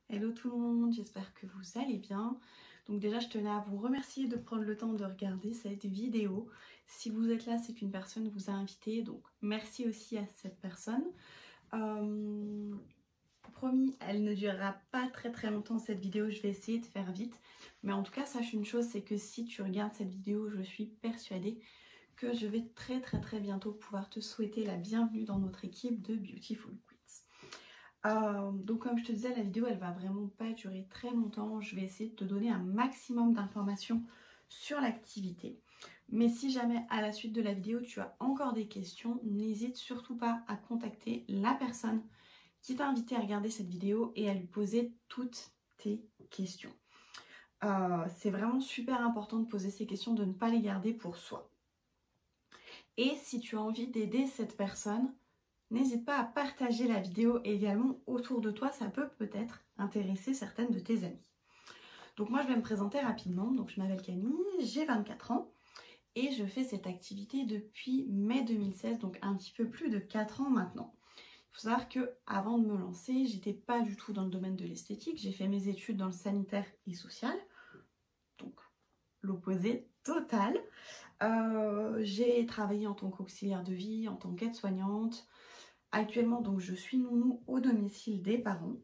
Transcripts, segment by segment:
Hello tout le monde, j'espère que vous allez bien. Donc déjà je tenais à vous remercier de prendre le temps de regarder cette vidéo. Si vous êtes là, c'est qu'une personne vous a invité, donc merci aussi à cette personne. Promis, elle ne durera pas très longtemps cette vidéo, je vais essayer de faire vite. Mais en tout cas, sache une chose, c'est que si tu regardes cette vidéo, je suis persuadée que je vais très bientôt pouvoir te souhaiter la bienvenue dans notre équipe de Beautiful Queens. Donc comme je te disais, la vidéo elle va vraiment pas durer très longtemps. Je vais essayer de te donner un maximum d'informations sur l'activité. Mais si jamais à la suite de la vidéo tu as encore des questions, n'hésite surtout pas à contacter la personne qui t'a invité à regarder cette vidéo et à lui poser toutes tes questions. C'est vraiment super important de poser ces questions, de ne pas les garder pour soi. Et si tu as envie d'aider cette personne, n'hésite pas à partager la vidéo également autour de toi, ça peut peut-être intéresser certaines de tes amies. Donc moi je vais me présenter rapidement, donc je m'appelle Camille, j'ai 24 ans et je fais cette activité depuis mai 2016, donc un petit peu plus de 4 ans maintenant. Il faut savoir que avant de me lancer, j'étais pas du tout dans le domaine de l'esthétique, j'ai fait mes études dans le sanitaire et social, donc l'opposé total. J'ai travaillé en tant qu'auxiliaire de vie, en tant qu'aide-soignante. Actuellement, donc, je suis nounou au domicile des parents.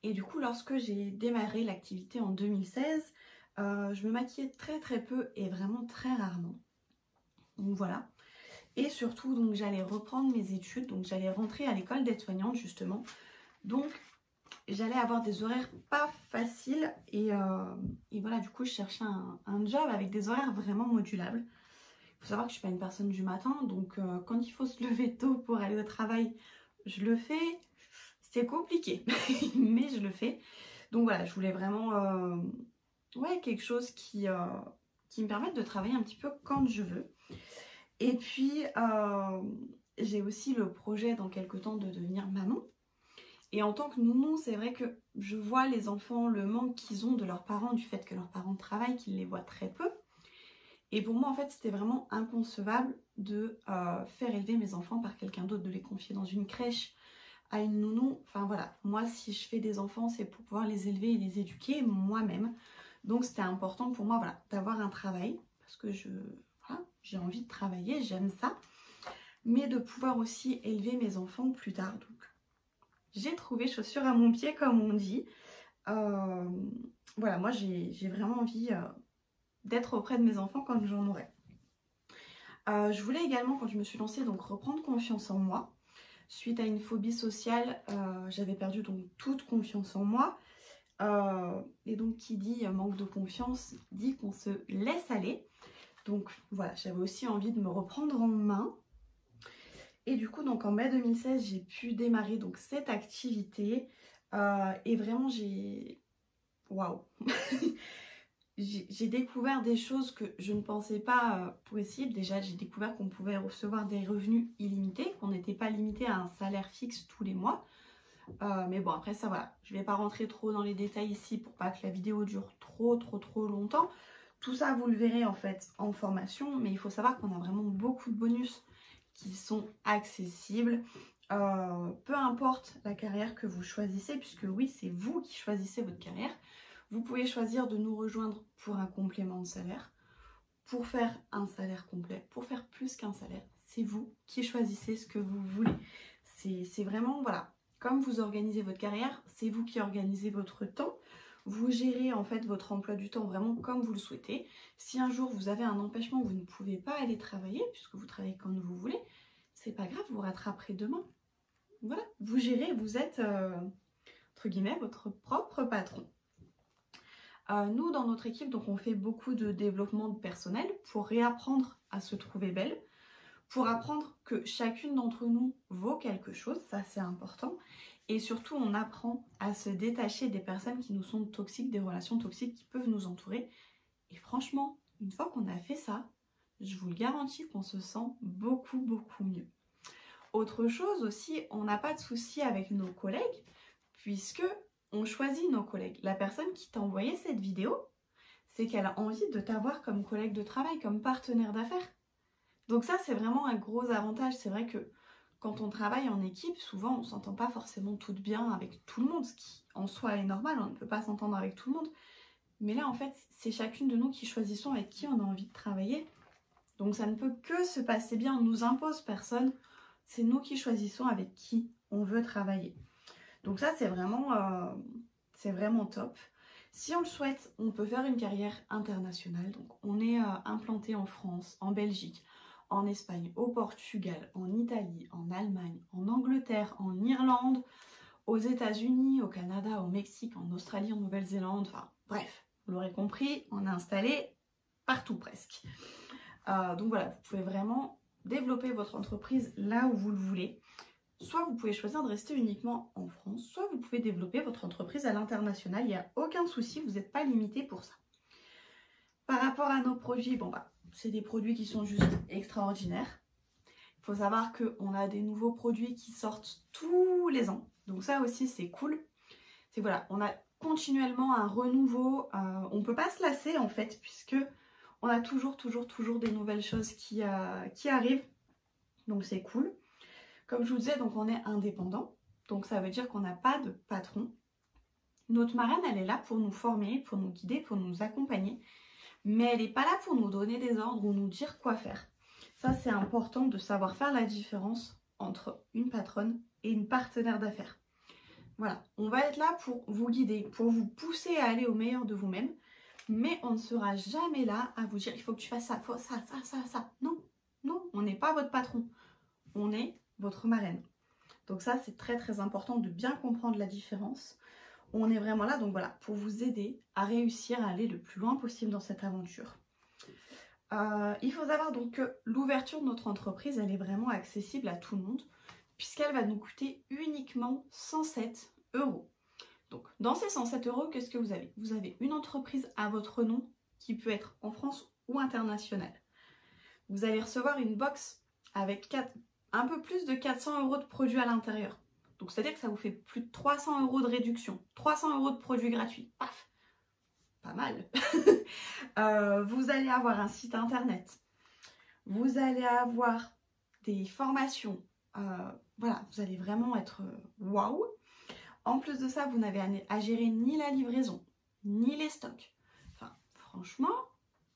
Et du coup, lorsque j'ai démarré l'activité en 2016, je me maquillais très peu et vraiment très rarement. Donc voilà. Et surtout, donc j'allais reprendre mes études. Donc j'allais rentrer à l'école d'aide-soignante justement. Donc j'allais avoir des horaires pas faciles. Et voilà, du coup, je cherchais un job avec des horaires vraiment modulables. Il faut savoir que je ne suis pas une personne du matin. Donc quand il faut se lever tôt pour aller au travail, je le fais, c'est compliqué, mais je le fais. Donc voilà, je voulais vraiment quelque chose qui me permette de travailler un petit peu quand je veux. Et puis, j'ai aussi le projet dans quelques temps de devenir maman. Et en tant que nounou, c'est vrai que je vois les enfants, le manque qu'ils ont de leurs parents, du fait que leurs parents travaillent, qu'ils les voient très peu. Et pour moi, en fait, c'était vraiment inconcevable de faire élever mes enfants par quelqu'un d'autre, de les confier dans une crèche, à une nounou. Enfin voilà, moi si je fais des enfants, c'est pour pouvoir les élever et les éduquer moi-même. Donc c'était important pour moi, voilà, d'avoir un travail, parce que j'ai envie de travailler, j'aime ça, mais de pouvoir aussi élever mes enfants plus tard. Donc j'ai trouvé chaussure à mon pied, comme on dit. Voilà, moi j'ai vraiment envie d'être auprès de mes enfants quand j'en aurai. Je voulais également, quand je me suis lancée, donc reprendre confiance en moi. Suite à une phobie sociale, j'avais perdu donc toute confiance en moi. Et donc qui dit manque de confiance dit qu'on se laisse aller. Donc voilà, j'avais aussi envie de me reprendre en main. Et du coup, donc en mai 2016, j'ai pu démarrer donc cette activité. Et vraiment, waouh j'ai découvert des choses que je ne pensais pas possible. Déjà, j'ai découvert qu'on pouvait recevoir des revenus illimités, qu'on n'était pas limité à un salaire fixe tous les mois. Mais bon, après ça, voilà. Je ne vais pas rentrer trop dans les détails ici pour pas que la vidéo dure trop longtemps. Tout ça, vous le verrez en fait en formation. Mais il faut savoir qu'on a vraiment beaucoup de bonus qui sont accessibles. Peu importe la carrière que vous choisissez, puisque oui, c'est vous qui choisissez votre carrière. Vous pouvez choisir de nous rejoindre pour un complément de salaire, pour faire un salaire complet, pour faire plus qu'un salaire. C'est vous qui choisissez ce que vous voulez. C'est vraiment, voilà, comme vous organisez votre carrière, c'est vous qui organisez votre temps. Vous gérez en fait votre emploi du temps vraiment comme vous le souhaitez. Si un jour vous avez un empêchement, vous ne pouvez pas aller travailler, puisque vous travaillez quand vous voulez, c'est pas grave, vous rattraperez demain. Voilà, vous gérez, vous êtes, entre guillemets, votre propre patron. Nous, dans notre équipe, donc on fait beaucoup de développement de personnel pour réapprendre à se trouver belle, pour apprendre que chacune d'entre nous vaut quelque chose, ça c'est important, et surtout on apprend à se détacher des personnes qui nous sont toxiques, des relations toxiques qui peuvent nous entourer. Et franchement, une fois qu'on a fait ça, je vous le garantis qu'on se sent beaucoup mieux. Autre chose aussi, on n'a pas de souci avec nos collègues, puisque on choisit nos collègues. La personne qui t'a envoyé cette vidéo, c'est qu'elle a envie de t'avoir comme collègue de travail, comme partenaire d'affaires. Donc ça, c'est vraiment un gros avantage. C'est vrai que quand on travaille en équipe, souvent on ne s'entend pas forcément toutes bien avec tout le monde, ce qui en soi est normal, on ne peut pas s'entendre avec tout le monde. Mais là, en fait, c'est chacune de nous qui choisissons avec qui on a envie de travailler. Donc ça ne peut que se passer bien, on ne nous impose personne. C'est nous qui choisissons avec qui on veut travailler. Donc ça, c'est vraiment top. Si on le souhaite, on peut faire une carrière internationale. Donc on est implanté en France, en Belgique, en Espagne, au Portugal, en Italie, en Allemagne, en Angleterre, en Irlande, aux États-Unis, au Canada, au Mexique, en Australie, en Nouvelle-Zélande, enfin bref, vous l'aurez compris, on est installé partout presque. Donc voilà, vous pouvez vraiment développer votre entreprise là où vous le voulez. Soit vous pouvez choisir de rester uniquement en France, soit vous pouvez développer votre entreprise à l'international, il n'y a aucun souci, vous n'êtes pas limité pour ça. Par rapport à nos produits, bon bah, c'est des produits qui sont juste extraordinaires. Il faut savoir qu'on a des nouveaux produits qui sortent tous les ans. Donc ça aussi, c'est cool. C'est voilà, on a continuellement un renouveau. On ne peut pas se lasser en fait, puisque on a toujours des nouvelles choses qui arrivent. Donc c'est cool. Comme je vous disais, donc on est indépendant. Donc ça veut dire qu'on n'a pas de patron. Notre marraine, elle est là pour nous former, pour nous guider, pour nous accompagner. Mais elle n'est pas là pour nous donner des ordres ou nous dire quoi faire. Ça, c'est important de savoir faire la différence entre une patronne et une partenaire d'affaires. Voilà, on va être là pour vous guider, pour vous pousser à aller au meilleur de vous-même, mais on ne sera jamais là à vous dire il faut que tu fasses ça, ça. Non, non, on n'est pas votre patron, on est votre marraine. Donc ça, c'est très important de bien comprendre la différence. On est vraiment là, donc voilà, pour vous aider à réussir à aller le plus loin possible dans cette aventure. Il faut savoir donc que l'ouverture de notre entreprise, elle est vraiment accessible à tout le monde, puisqu'elle va nous coûter uniquement 107 €. Donc dans ces 107 €, qu'est-ce que vous avez? Vous avez une entreprise à votre nom qui peut être en France ou internationale. Vous allez recevoir une box avec un peu plus de 400 € de produits à l'intérieur. Donc c'est-à-dire que ça vous fait plus de 300 € de réduction, 300 € de produits gratuits. Paf! Pas mal. Vous allez avoir un site internet. Vous allez avoir des formations. Voilà, vous allez vraiment être waouh. En plus de ça, vous n'avez à gérer ni la livraison, ni les stocks. Enfin, franchement,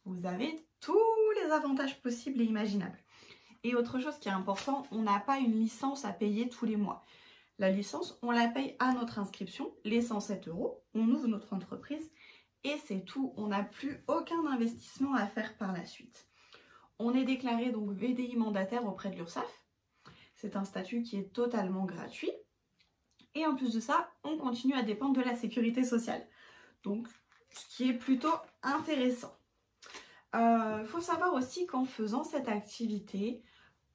vous avez tous les avantages possibles et imaginables. Et autre chose qui est important, on n'a pas une licence à payer tous les mois. La licence, on la paye à notre inscription, les 107 €. On ouvre notre entreprise et c'est tout. On n'a plus aucun investissement à faire par la suite. On est déclaré donc VDI mandataire auprès de l'URSSAF. C'est un statut qui est totalement gratuit. Et en plus de ça, on continue à dépendre de la sécurité sociale. Donc, ce qui est plutôt intéressant. Il faut savoir aussi qu'en faisant cette activité,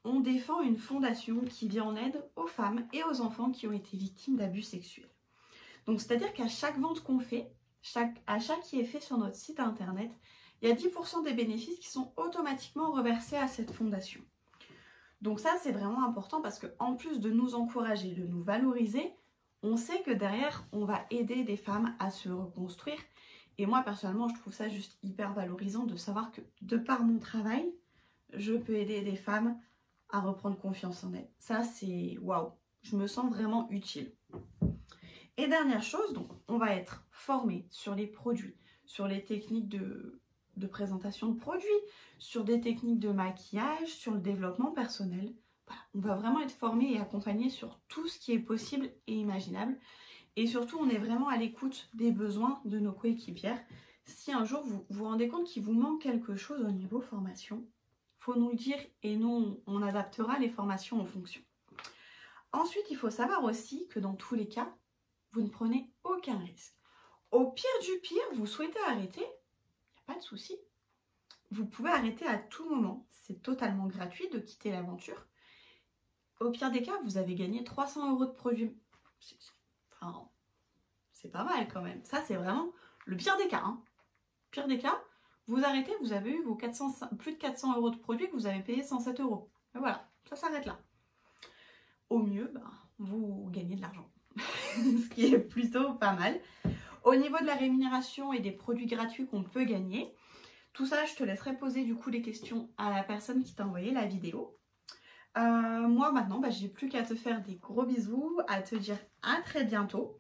on défend une fondation qui vient en aide aux femmes et aux enfants qui ont été victimes d'abus sexuels. Donc, c'est-à-dire qu'à chaque vente qu'on fait, achat qui est fait sur notre site internet, il y a 10% des bénéfices qui sont automatiquement reversés à cette fondation. Donc ça, c'est vraiment important parce qu'en plus de nous encourager, de nous valoriser, on sait que derrière, on va aider des femmes à se reconstruire. Et moi, personnellement, je trouve ça juste hyper valorisant de savoir que de par mon travail, je peux aider des femmes à reprendre confiance en elles. Ça, c'est waouh, je me sens vraiment utile. Et dernière chose, donc, on va être formé sur les produits, sur les techniques de présentation de produits, sur des techniques de maquillage, sur le développement personnel. Voilà, on va vraiment être formé et accompagné sur tout ce qui est possible et imaginable. Et surtout, on est vraiment à l'écoute des besoins de nos coéquipières. Si un jour vous vous rendez compte qu'il vous manque quelque chose au niveau formation, il faut nous le dire et nous, on adaptera les formations en fonction. Ensuite, il faut savoir aussi que dans tous les cas, vous ne prenez aucun risque. Au pire du pire, vous souhaitez arrêter, il n'y a pas de souci. Vous pouvez arrêter à tout moment. C'est totalement gratuit de quitter l'aventure. Au pire des cas, vous avez gagné 300 € de produits. Enfin, c'est pas mal quand même. Ça, c'est vraiment le pire des cas. Hein. Pire des cas, vous arrêtez, vous avez eu vos plus de 400 € de produits que vous avez payé 107 €. Et voilà, ça s'arrête là. Au mieux, vous gagnez de l'argent. Ce qui est plutôt pas mal. Au niveau de la rémunération et des produits gratuits qu'on peut gagner, tout ça, je te laisserai poser du coup les questions à la personne qui t'a envoyé la vidéo. Moi maintenant, j'ai plus qu'à te faire des gros bisous, à te dire à très bientôt.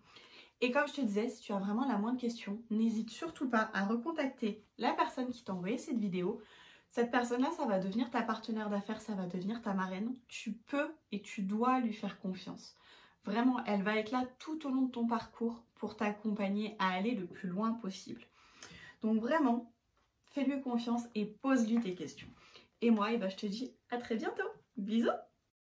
Et comme je te disais, si tu as vraiment la moindre question, n'hésite surtout pas à recontacter la personne qui t'a envoyé cette vidéo. Cette personne-là, ça va devenir ta partenaire d'affaires, ça va devenir ta marraine. Tu peux et tu dois lui faire confiance. Vraiment, elle va être là tout au long de ton parcours pour t'accompagner à aller le plus loin possible. Donc vraiment, fais-lui confiance et pose-lui tes questions. Et moi, je te dis à très bientôt. Bisous!